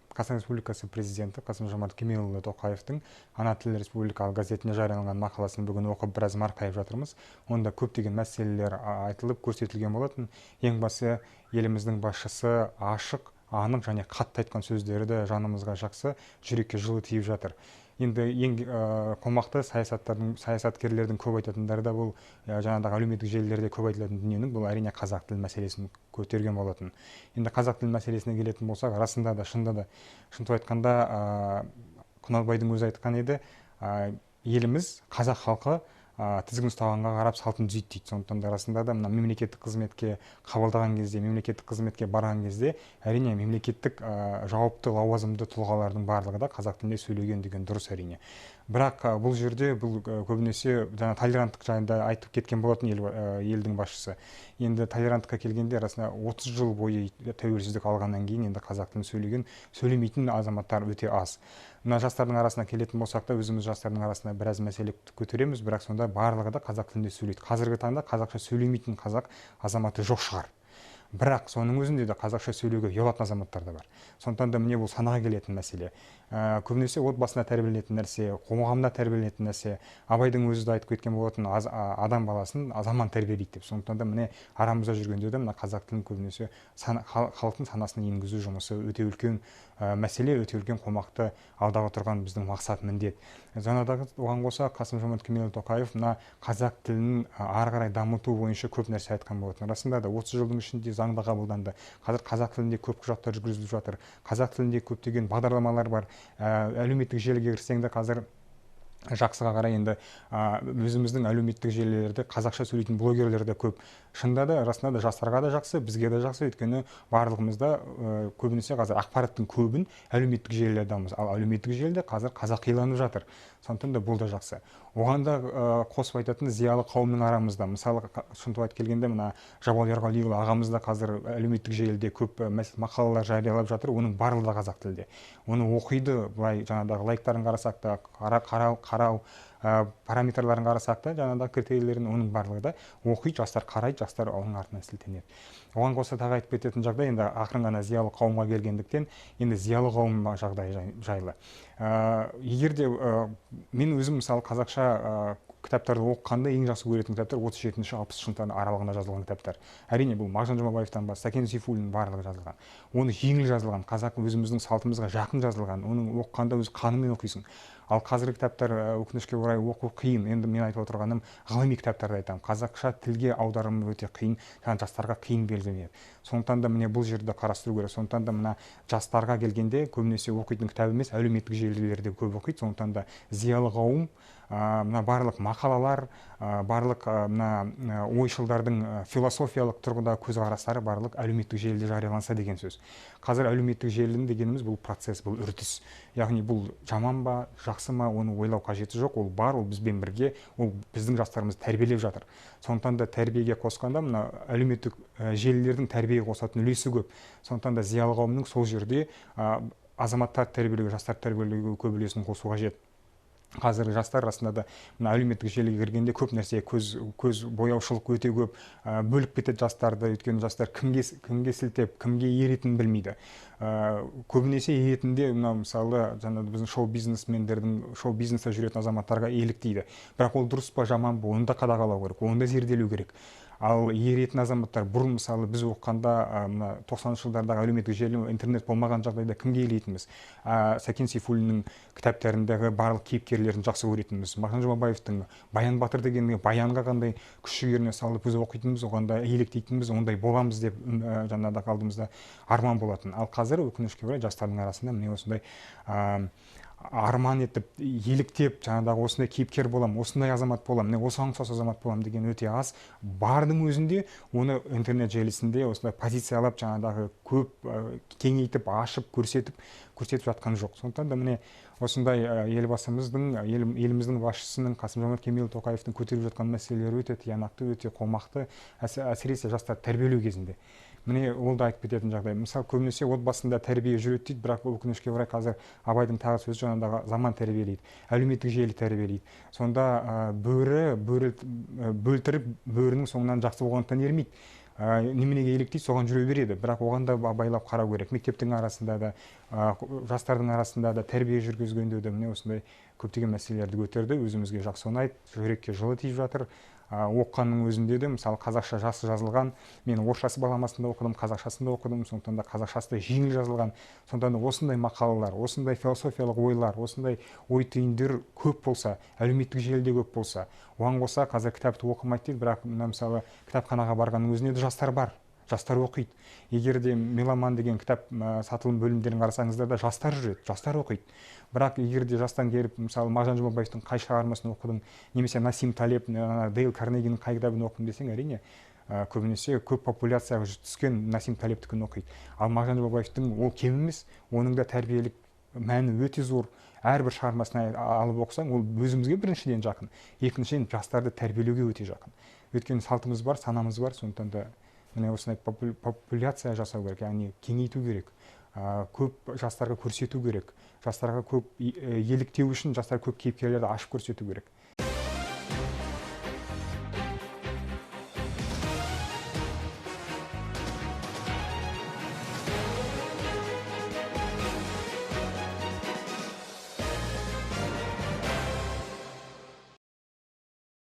Қазақстан Республикасы президенті Қасым-Жомарт Кемелұлы Тоқаевтың Ана тілі республикалық газетіне жарияланған мақаласын бүгін оқып біраз марқайып жатырмыз. Онда көптеген мәселелер айтылып көрсетілген болатын. Ең басы еліміздің басшысы ашық, анық және қатты айтқан сөздері де жанымызға жақсы, жүрекке жылы тиіп жатыр. Енді ең қомақты саясаткерлердің көп айтатындары да бұл жаңадағы әлеуметтік желілерде көп айтылатын дүниенің бұл әрине қазақ тілі мәселесін көтерген болатын. Енді қазақ тілі мәселесіне келетін болсақ, расында да шынтып айтқанда Құнанбайдың өзі айтқан еді, еліміз қазақ халқы тізгін ұстағанға қарап салтын түзейді дейді. Сондықтан да расында да мемлекеттік қызметке қабылдаған кезде, мемлекеттік қызметке барған кезде, әрине мемлекеттік жауапты лауазымды тұлғалардың барлығы да қазақ тілінде сөйлеген деген дұрыс әрине. Бірақ бұл жерде бұл көбінесе толеранттық жайында айтып кеткен болатын елдің басшысы. Енді толеранттыққа келгенде расында 30 жыл бойы тәуелсіздік алғаннан кейін енді қазақ тілін сөйлемейтін азаматтар өте аз. Мына жастардың арасына келетін болсақ та, өзіміз жастардың арасында біраз мәселе көтереміз, бірақ сонда барлығы да қазақ тілінде сөйлейді. Қазіргі таңда қазақша сөйлемейтін қазақ азаматы жоқ шығар. Бірақ соның өзінде де қазақша сөйлеуге ұялатын азаматтар да бар. Сондықтан да міне бұл санаға келетін мәселе. Көбінесе отбасында тәрбиеленетін нәрсе, қоғамда тәрбиеленетін нәрсе. Абайдың өзі де айтып кеткен болатын, адам баласын заман тәрбиелейді деп. Сондықтан да міне арамызда жүргенде де мына қазақ тілін көбінесе халықтың санасына енгізу жұмысы өте үлкен мәселе, өте үлкен қомақты алдағы тұрған біздің мақсат, міндет. Жаңадағы оған қоса Қасым-Жомарт Кемелұлы Тоқаев мына қазақ тілін ары қарай дамыту бойынша көп нәрсе айтқан болатын. Расында да 30 жылдың ішінде заңда қабылданды. Қазір қазақ тілінде көп құжаттар жүргізіліп жатыр. Қазақ тілінде көптеген бағдарламалар бар. Әлеуметтік желіге кірсең де қазір жақсыға қарай енді өзіміздің әлеуметтік желілерде қазақша сөйлейтін блогерлер де көп. Шынында да расында да жастарға да жақсы, бізге де жақсы, өйткені барлығымызда көбінесе қазір ақпараттың көбін әлеуметтік желілердеміз, ал әлеуметтік желіде қазір қазақиланып жатыр. Сондықтан да бұл да жақсы. Оған да қосып айтатын зиялы қауымның арамызда, мысалы шынтып айтып келгенде мына Жабал Ерғалиұлы ағамыз да қазір әлеуметтік желіде көп мақалалар жариялап жатыр, оның барлығы да қазақ тілде. Оны оқиды, былай жаңадағы лайктарын қарасақ та, қарау параметрларын қарасақ та, жаңадағы критерийлерін оның барлығы да оқиды, жастар қарайды, жастар оның артынан сілтенеді. Оған қоса тағы айтып кететін жағдай, енді ақырын ғана зиялы қауымға келгендіктен, енді зиялы қауым жағдайы жайлы. Егер де мен өзім мысалы қазақша кітаптарды оқығанда ең жақсы көретін кітаптар 37-60 жылдар аралығында жазылған кітаптар. Әрине бұл Мағжан Жұмабаевтан бас, Сәкен Сейфуллиннің барлығы жазылған. Оны жеңіл жазылған, қазақ өзіміздің салтымызға жақын жазылған. Оны оқығанда өз қанымен оқисың. Ал қазіргі кітаптар өкінішке орай оқу қиын. Енді мен айтып отырғаным ғылыми кітаптарды айтамын. Қазақша тілге аударымы өте қиын, жастарға қиын беріледі. Сондықтан да міне бұл жерді қарастыру керек. Сондықтан да мына жастарға келгенде көбінесе оқитын кітап емес, әлеуметтік желілерде көп оқиды. Сондықтан да зиялы қауым мына барлық мақалалар, барлық мына ойшылдардың философиялық тұрғыда көзқарастары барлық әлеуметтік желіде жарияланса деген сөз. Қазір әлеуметтік желінің дегеніміз бұл процесс, бұл үрдіс. Яғни бұл жаман ба, жақсы ма, оны ойлау қажеті жоқ, ол бар, ол бізбен бірге, ол біздің жастарымыз тәрбиелеп жатыр. Сондықтан да тәрбиеге қосқанда мына әлеуметтік желілердің тәрбиеге қосатын үлесі көп. Сондықтан да зиялы қауымның сол жерде азаматтар тәрбиелеуге, жастар тәрбиелеуге көп үлесін қосу қажет. Қазіргі жастар расында да әлеуметтік желіге кіргенде көп нәрсе, көз бояушылық өте көп, бөліп кетеді жастарды, өйткені жастар кімге сілтеп, кімге еретінін білмейді. Көбінесе еретінде мысалы біздің шоу бизнесте жүретін азаматтарға еліктейді. Бірақ ол дұрыс па, жаман ба, оны да қадағалау керек, оны да зерделеу керек. Ал еретін азаматтар бұрын мысалы біз оқығанда 90-шы жылдардағы әлеуметтік желі, интернет болмаған жағдайда кімге елейтінбіз? Сәкен Сейфуллиннің кітаптарындағы барлық кейіпкерлерін жақсы көретінбіз. Мағжан Жұмабаевтың Баян Батыр деген баянға қандай күш жігеріне салып біз оқитынбыз, оған да еліктейтінбіз, ондай боламыз деп жаңада алдымызда арман болатын. Ал қазір өкінішке орай жастардың арасында міне осындай арман етіп, еліктеп, жаңадағы осындай кейіпкер болам, осындай азамат болам, осыған ұқсас азамат болам деген өте аз. Бардың өзінде оны интернет желісінде осындай позициялап, жаңадағы көп кеңейтіп, ашып, көрсетіп жатқан жоқ. Сондықтан да міне осындай еліміздің басшысының Қасым-Жомарт Кемелұлы Тоқаевтың көтеріп жатқан мәселелері өте тиянақты, өте қомақты, әсіресе жастар тәрбиелеу кезінде. Міне ол да айтып кететін жағдай. Мысалы, көбінесе отбасында тәрбие жүреді дейді, бірақ өкінішке орай қазір Абайдың тағы сөзі жаңадағы заман тәрбиелейді, әлеуметтік желі тәрбиелейді. Сонда бөрі бөлтіріп, бөрінің соңынан жақсы болғандықтан ермейді. неменеге еліктейді, соған жүре береді. Бірақ оған да байлап қарау керек. Мектептің арасында да, жастардың арасында да тәрбие жүргізгенде де міне осындай көптеген мәселелерді көтерді. Өзімізге жақсы ұнайды, жүрекке жылы тиіп жатыр. Оққанның өзінде де, мысалы, қазақша жақсы жазылған, мен орысшасы баламасында оқыдым, қазақшасында оқыдым, сондықтан да қазақшасы да жеңіл жазылған. сондықтан да осындай мақалалар, осындай философиялық ойлар, осындай ой түйіндер көп болса, әлеуметтік желіде көп болса, оған қоса қазір кітапты оқымайды дейді, бірақ мысалы кітапханаға барғанның өзінде де жастар бар, жастар оқиды. Егер де меломан деген кітап сатылым бөлімдерін қарасаңыздар да жастар жүреді, жастар оқиды. Бірақ егер де жастан келіп, мысалы, Мағжан Жұмабаевтың қай шығармасын оқыдың, немесе Насим Талеб, Дейл Карнегінің қай кітабын оқыдым десең, әрине көбінесе көп популяцияға түскен Насим Талебтікін оқиды. Ал Мағжан Жұмабаевтың ол кем емес, оның да тәрбиелік мәні өте зор. Әрбір шығармасын алып оқысаң, ол өзімізге біріншіден жақын, екіншіден жастарды тәрбиелеуге өте жақын. Өйткені салтымыз бар, санамыз бар, сондықтан да міне осындай популяция жасау керек, яғни кеңейту керек, көп жастарға көрсету керек, жастарға көп еліктеу үшін жастар көп кейіпкерлерді ашып көрсету керек.